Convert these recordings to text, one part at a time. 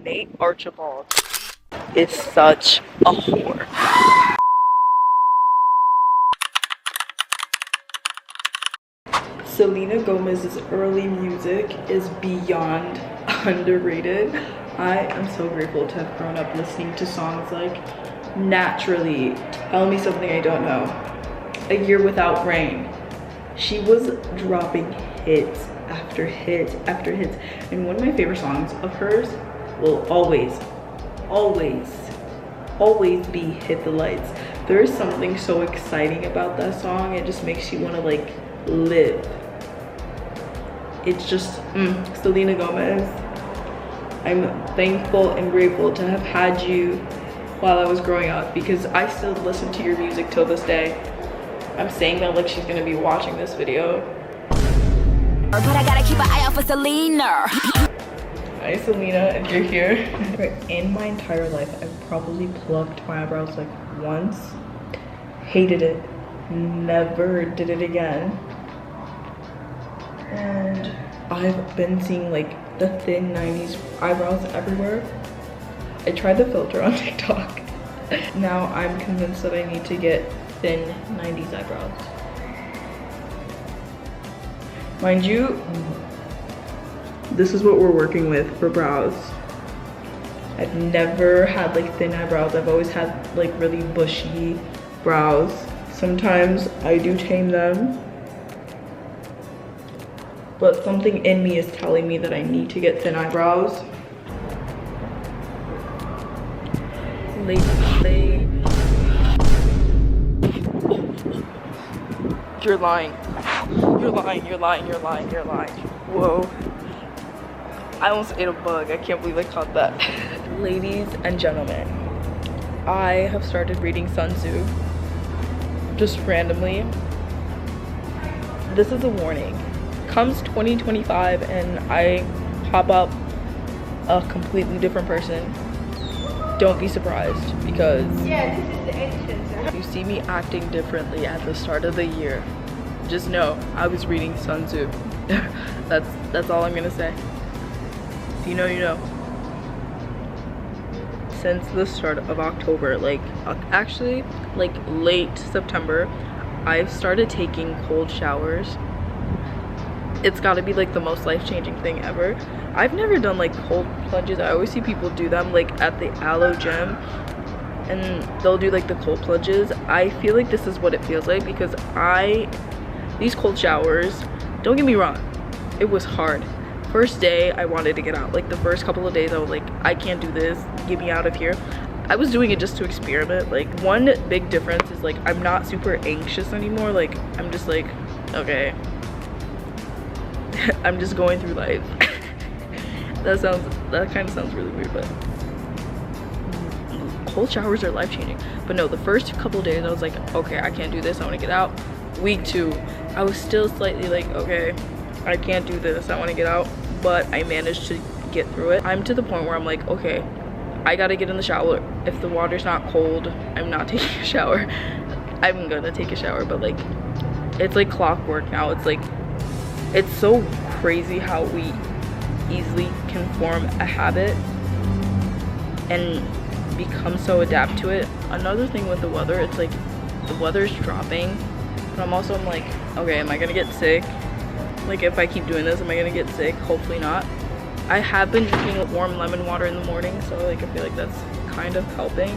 Nate Archibald is such a whore. Selena Gomez's early music is beyond underrated. I am so grateful to have grown up listening to songs like Naturally, Tell Me Something I Don't Know, A Year Without Rain. She was dropping hits after hits after hits. And one of my favorite songs of hers will always be Hit the Lights. There is something so exciting about that song. It just makes you want to like live. It's just Selena Gomez, I'm thankful and grateful to have had you while I was growing up, because I still listen to your music till this day. I'm saying that like she's gonna be watching this video. But I gotta keep an eye out for Selena. Hi Selena, if you're here. In my entire life, I've probably plucked my eyebrows like once, hated it, never did it again. And I've been seeing like the thin 90s eyebrows everywhere. I tried the filter on TikTok. Now I'm convinced that I need to get thin 90s eyebrows. Mind you, this is what we're working with for brows. I've never had like thin eyebrows. I've always had like really bushy brows. Sometimes I do tame them, but something in me is telling me that I need to get thin eyebrows. You're lying. You're lying, you're lying, you're lying, you're lying. Whoa. I almost ate a bug. I can't believe I caught that. Ladies and gentlemen, I have started reading Sun Tzu just randomly. This is a warning. Comes 2025 and I pop up a completely different person, don't be surprised, because yeah, this is the entrance. you see me acting differently at the start of the year. Just know I was reading Sun Tzu. that's all I'm gonna say. If you know, you know. Since the start of October, like actually like late September, I've started taking cold showers. It's got to be like the most life-changing thing ever. I've never done like cold plunges. I always see people do them like at the Aloe gym, and they'll do like the cold plunges. I feel like this is what it feels like, because these cold showers, don't get me wrong, it was hard. First day I wanted to get out. Like the first couple of days I was like, I can't do this, get me out of here. I was doing it just to experiment. Like one big difference is like I'm not super anxious anymore. Like I'm just like, okay, I'm just going through life. that kind of sounds really weird, but cold showers are life-changing. But no, the first couple days I was like, okay, I can't do this, I want to get out. Week 2, I was still slightly like, okay, I can't do this, I want to get out, but I managed to get through it. I'm to the point where I'm like, okay, I gotta get in the shower. If the water's not cold, I'm not taking a shower. I'm gonna take a shower, but like it's like clockwork now. It's like, it's so crazy how we easily can form a habit and become so adapt to it. Another thing with the weather, it's like the weather's dropping, but I'm like, okay, am I gonna get sick? Like if I keep doing this, am I gonna get sick? Hopefully not. I have been drinking warm lemon water in the morning, so like I feel like that's kind of helping.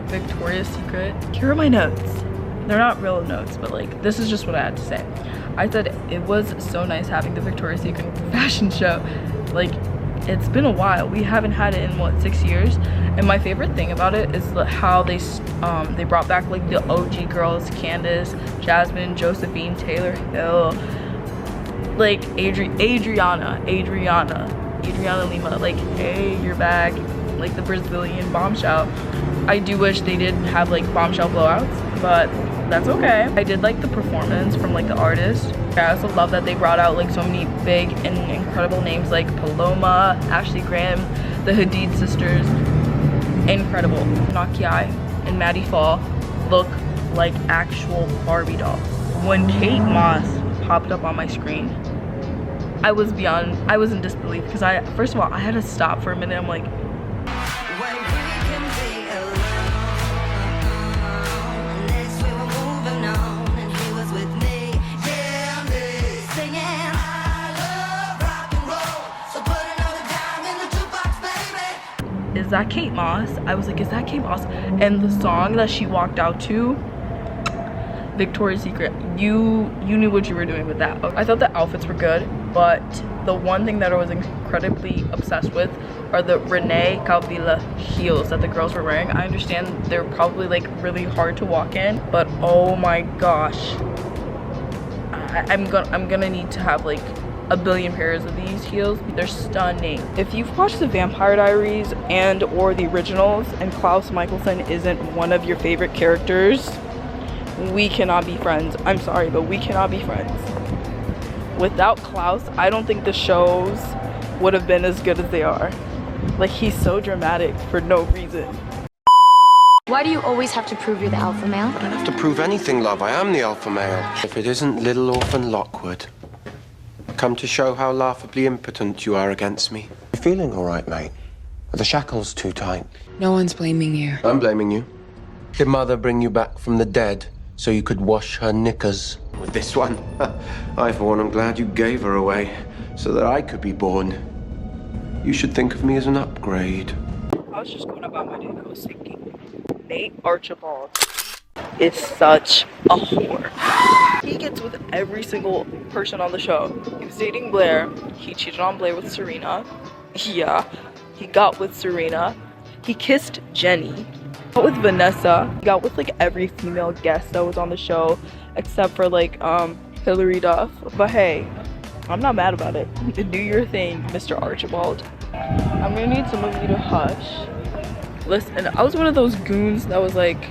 Victoria's Secret. Here are my notes. They're not real notes, but like this is just what I had to say. I said it was so nice having the Victoria's Secret fashion show. Like it's been a while. We haven't had it in what, 6 years? And my favorite thing about it is how they brought back like the OG girls, Candace, Jasmine, Josephine, Taylor Hill, like Adriana Lima. Like, hey, you're back. Like the Brazilian Bombshell. I do wish they did have like Bombshell blowouts, but that's okay. I did like the performance from like the artist. I also love that they brought out like so many big and incredible names like Paloma, Ashley Graham, the Hadid sisters. Incredible. Nakiai and Maddie Fall look like actual Barbie dolls. When Kate Moss popped up on my screen, I was in disbelief because first of all, I had to stop for a minute. I'm like, is that Kate Moss? I was like, is that Kate Moss? And the song that she walked out to, Victoria's Secret, you knew what you were doing with that. I thought the outfits were good, but the one thing that I was incredibly obsessed with are the Renee Cavill heels that the girls were wearing. I understand they're probably like really hard to walk in, but oh my gosh, I'm gonna need to have like a billion pairs of these heels. They're stunning. If you've watched the Vampire Diaries and or the originals and Klaus Michelson isn't one of your favorite characters, we cannot be friends. I'm sorry, but we cannot be friends. Without Klaus, I don't think the shows would have been as good as they are. Like, he's so dramatic for no reason. Why do you always have to prove you're the alpha male? I don't have to prove anything, love. I am the alpha male. If it isn't little orphan Lockwood, come to show how laughably impotent you are against me. You feeling all right, mate? Are the shackles too tight? No one's blaming you. I'm blaming you. Did Mother bring you back from the dead so you could wash her knickers? With this one, I for one am glad you gave her away so that I could be born. You should think of me as an upgrade. I was just going about my day and I was thinking, Nate Archibald is such a whore. He gets with every single person on the show. He was dating Blair. He cheated on Blair with Serena. Yeah, he got with Serena. He kissed Jenny. He got with Vanessa. He got with like every female guest that was on the show except for like Hilary Duff. But hey, I'm not mad about it. Do your thing, Mr. Archibald. I'm gonna need some of you to hush. Listen, I was one of those goons that was like,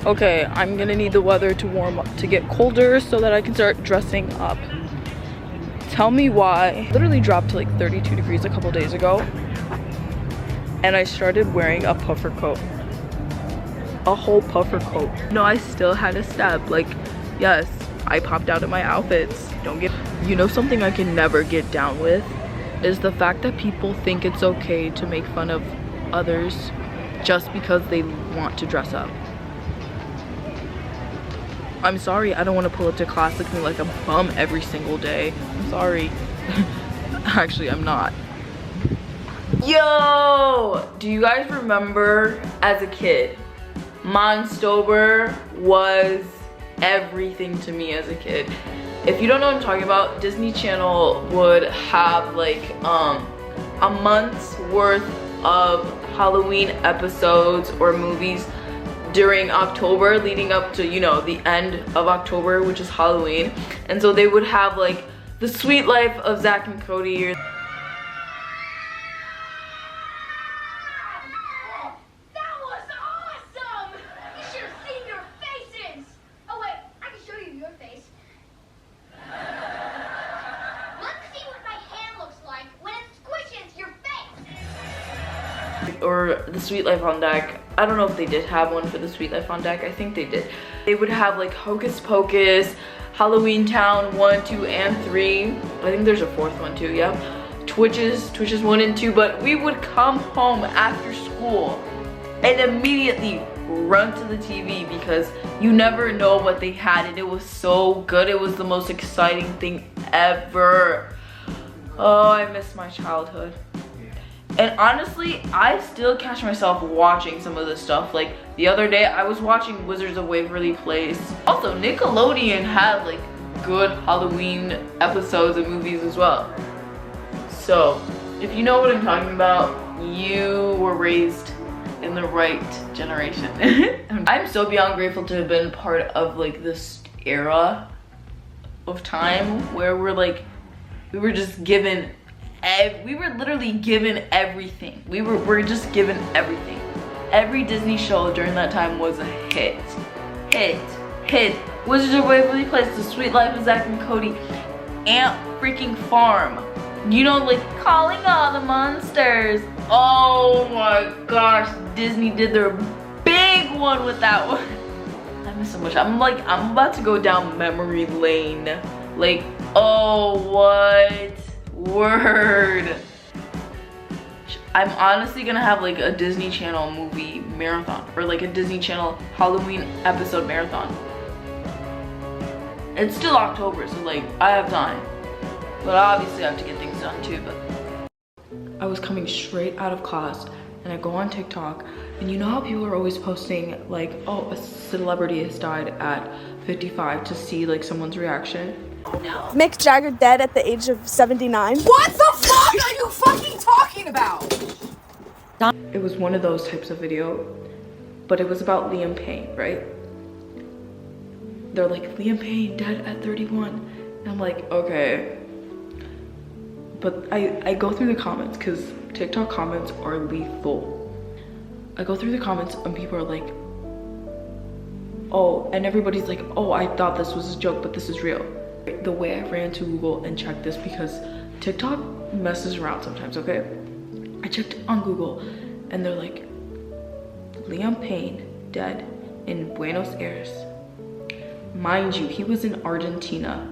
okay, I'm gonna need the weather to warm up, to get colder so that I can start dressing up. Tell me why. I literally dropped to like 32 degrees a couple days ago and I started wearing a puffer coat. A whole puffer coat. No, I still had a step. Like, yes, I popped out in my outfits. You know something I can never get down with is the fact that people think it's okay to make fun of others just because they want to dress up. I'm sorry, I don't want to pull up to class looking like a bum every single day. I'm sorry. Actually, I'm not. Yo! Do you guys remember as a kid, Monstober was everything to me as a kid. If you don't know what I'm talking about, Disney Channel would have like a month's worth of Halloween episodes or movies during October leading up to, you know, the end of October, which is Halloween. And so they would have like The Sweet Life of Zach and Cody. Or The Sweet Life on Deck. I don't know if they did have one for The Sweet Life on Deck. I think they did. They would have like Hocus Pocus, Halloween Town 1, 2, and 3. I think there's a fourth one too, yeah. Twitches 1 and 2, but we would come home after school and immediately run to the TV because you never know what they had and it was so good. It was the most exciting thing ever. Oh, I miss my childhood. And honestly, I still catch myself watching some of this stuff. Like the other day, I was watching Wizards of Waverly Place. Also, Nickelodeon had like good Halloween episodes and movies as well. So, if you know what I'm talking about, you were raised in the right generation. I'm so beyond grateful to have been part of like this era of time where we were just given we were literally given everything. We're just given everything. Every Disney show during that time was a hit. Hit, hit, Wizards of Waverly Place, The Sweet Life of Zack and Cody, Ant freaking Farm. You know, like Calling All the Monsters. Oh my gosh, Disney did their big one with that one. I miss so much. I'm about to go down memory lane. Like, oh, what? Word. I'm honestly gonna have like a Disney Channel movie marathon, or like a Disney Channel Halloween episode marathon. It's still October, so like I have time. But obviously I have to get things done too. But I was coming straight out of class and I go on TikTok, and you know how people are always posting like, oh, a celebrity has died at 55 to see like someone's reaction. No. Mick Jagger dead at the age of 79. What the fuck are you fucking talking about? It was one of those types of video, but it was about Liam Payne, right? They're like, Liam Payne dead at 31. And I'm like, okay. But I go through the comments, because TikTok comments are lethal. I go through the comments and people are like, oh, and everybody's like, oh, I thought this was a joke, but this is real. The way I ran to Google and checked this, because TikTok messes around sometimes, okay? I checked on Google and they're like, Liam Payne dead in Buenos Aires. Mind you, he was in Argentina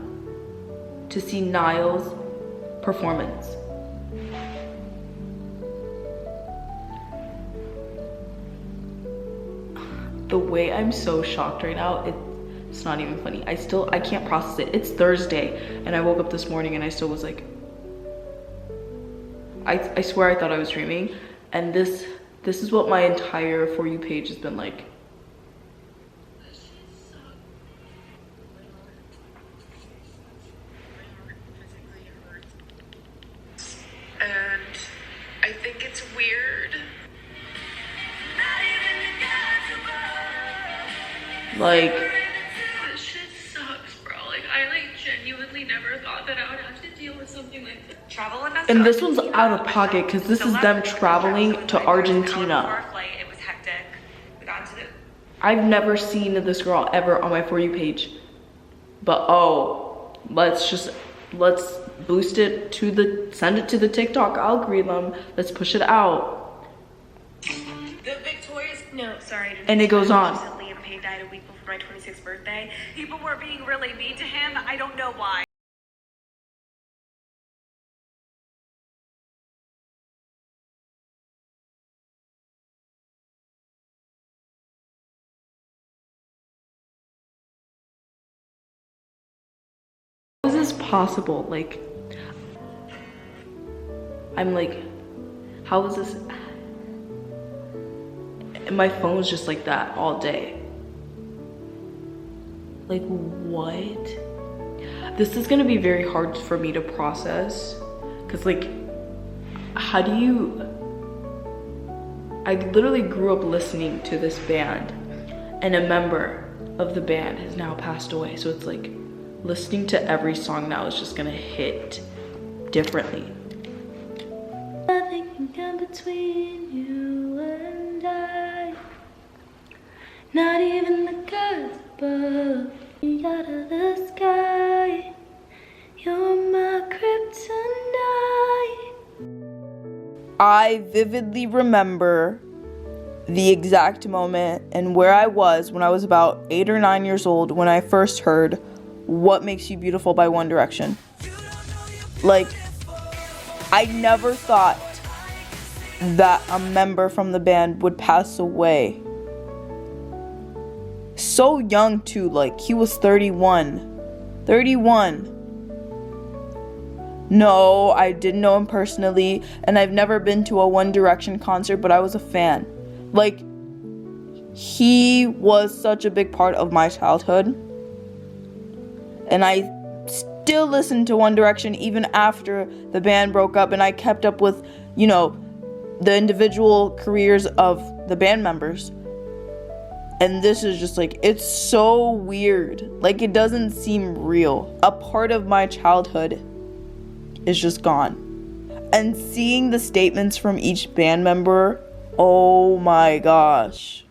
to see Niall's performance. The way I'm so shocked right now, it's not even funny. I can't process it. It's Thursday and I woke up this morning and I still was like, I swear I thought I was dreaming. And this is what my entire For You page has been like. And I think it's weird. Like, This shit sucks, bro. Like, I genuinely never thought that I would have to deal with something like this. and this one's out of pocket because this is them traveling to Argentina. It was hectic. We got into the I've never seen this girl ever on my For You page. But oh, let's boost it to send it to the TikTok algorithm. Let's push it out. The Victoria's, no, sorry. And it goes on. Liam Payne died a week before my 26th birthday. People were being really mean to him. I don't know why. How is this possible? Like, I'm like, how is this? And my phone's just like that all day. Like, what? This is gonna be very hard for me to process, because like, how do you, I literally grew up listening to this band and a member of the band has now passed away, so it's like listening to every song now is just gonna hit differently. Nothing can come between you and I, not even the gods above. You out of the sky, you're my kryptonite. I vividly remember the exact moment and where I was when I was about 8 or 9 years old when I first heard What Makes You Beautiful by One Direction. Like, I never thought that a member from the band would pass away. So young too, like he was 31. No, I didn't know him personally, and I've never been to a One Direction concert, but I was a fan. Like, he was such a big part of my childhood. And I still listened to One Direction even after the band broke up, and I kept up with, you know, the individual careers of the band members. And this is just like, it's so weird. Like, it doesn't seem real. A part of my childhood is just gone. And seeing the statements from each band member, oh my gosh.